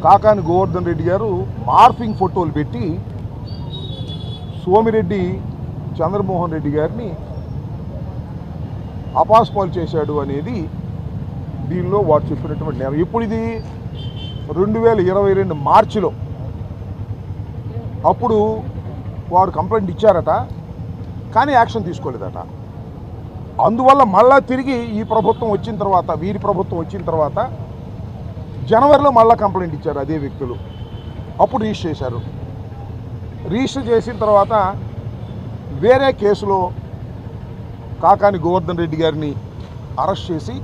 కాకాని గోవర్ధన్ రెడ్డి గారు మార్ఫింగ్ ఫోటోలు పెట్టి సోమిరెడ్డి చంద్రమోహన్ రెడ్డి గారిని అపాస్పాలు చేశాడు అనేది దీనిలో వారు చెప్పినటువంటి నేరం. ఇప్పుడు ఇది 2022 మార్చిలో అప్పుడు వారు కంప్లైంట్ ఇచ్చారట, కానీ యాక్షన్ తీసుకోలేదట. అందువల్ల మళ్ళా తిరిగి ఈ ప్రభుత్వం వచ్చిన తర్వాత, వీరి ప్రభుత్వం వచ్చిన తర్వాత జనవరిలో మళ్ళీ కంప్లైంట్ ఇచ్చారు అదే వ్యక్తులు. అప్పుడు రిజిస్టర్ చేశారు. రిజిస్టర్ చేసిన తర్వాత వేరే కేసులో కాకాని గోవర్ధన్ రెడ్డి గారిని అరెస్ట్ చేసి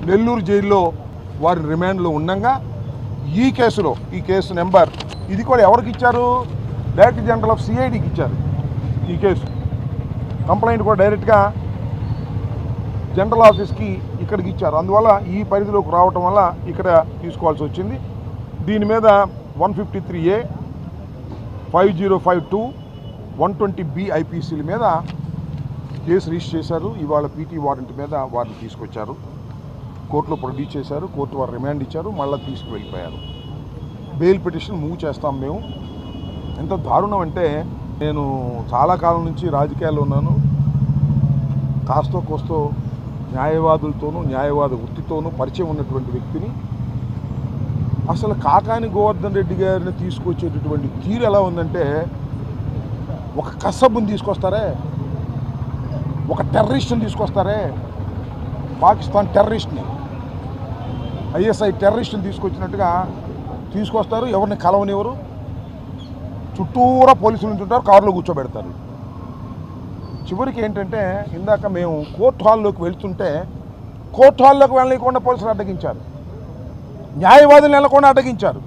నెల్లూరు జైల్లో వారిని రిమాండ్లో ఉండగా ఈ కేసు నెంబర్ ఇది కూడా ఎవరికి ఇచ్చారు? డైరెక్టర్ జనరల్ ఆఫ్ సిఐడికి ఇచ్చారు. ఈ కేసు కంప్లైంట్ కూడా డైరెక్ట్గా జనరల్ ఆఫీస్కి ఇక్కడికి ఇచ్చారు. అందువల్ల ఈ పరిధిలోకి రావటం వల్ల ఇక్కడ తీసుకోవాల్సి వచ్చింది. దీని మీద 153A, 5052, 120B ఐపీసీల మీద కేసు రిజిస్టర్ చేశారు. ఇవాళ పీటీ వారెంట్ మీద వారిని తీసుకొచ్చారు, కోర్టులో ప్రొడ్యూస్ చేశారు. కోర్టు వారు రిమాండ్ ఇచ్చారు, మళ్ళీ తీసుకువెళ్ళిపోయారు. బెయిల్ పిటిషన్ మూవ్ చేస్తాం మేము. ఎంత దారుణం అంటే, నేను చాలా కాలం నుంచి రాజకీయాల్లో ఉన్నాను. కాస్తో కోస్తో న్యాయవాదులతోనూ న్యాయవాద వృత్తితోనూ పరిచయం ఉన్నటువంటి వ్యక్తిని. అసలు కాకాని గోవర్ధన్ రెడ్డి గారిని తీసుకొచ్చేటటువంటి తీరు ఎలా ఉందంటే, ఒక కసబ్బుని తీసుకొస్తారే, ఒక టెర్రరిస్ట్ని తీసుకొస్తారే, పాకిస్తాన్ టెర్రరిస్ట్ని, ఐఎస్ఐ టెర్రరిస్ట్ని తీసుకొచ్చినట్టుగా తీసుకొస్తారు. ఎవరిని కలవనివ్వరు, చుట్టూరా పోలీసులు ఉంటుంటారు, కారులో కూర్చోబెడతారు. చివరికి ఏంటంటే, ఇందాక మేము కోర్టు హాల్లోకి వెళ్తుంటే కోర్టు హాల్లోకి వెళ్ళకుండా పోలీసులు అడ్డగించారు, న్యాయవాదులు వెళ్ళకుండా అడ్డగించారు.